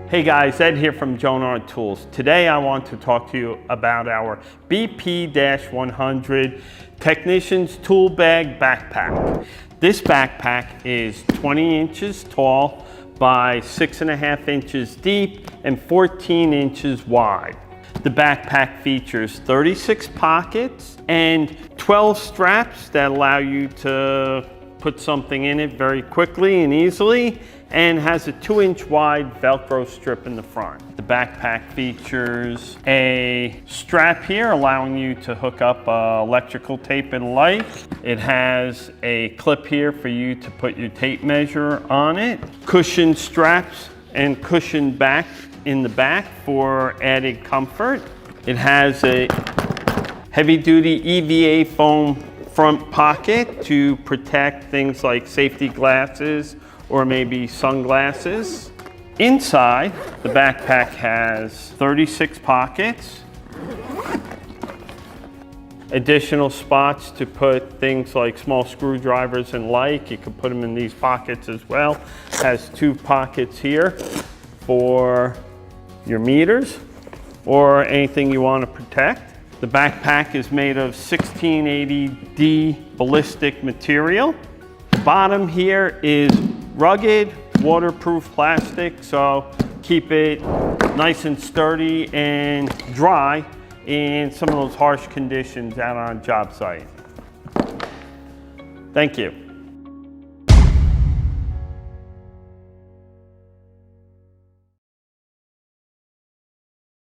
Hey guys, Ed here from Jonard Tools. Today I want to talk to you about our BP-100 Technician's Tool Bag Backpack. This backpack is 20 inches tall by 6.5 inches deep and 14 inches wide. The backpack features 36 pockets and 12 straps that allow you to put something in it very quickly and easily, and has a 2-inch wide Velcro strip in the front. The backpack features a strap here allowing you to hook up electrical tape and light. It has a clip here for you to put your tape measure on it. Cushion straps and cushion back in the back for added comfort. It has a heavy-duty EVA foam front pocket to protect things like safety glasses or maybe sunglasses. Inside, the backpack has 36 pockets, additional spots to put things like small screwdrivers and like. You can put them in these pockets as well. Has 2 pockets here for your meters or anything you want to protect. The backpack is made of 1680D ballistic material. The bottom here is rugged, waterproof plastic, so keep it nice and sturdy and dry in some of those harsh conditions out on a job site. Thank you.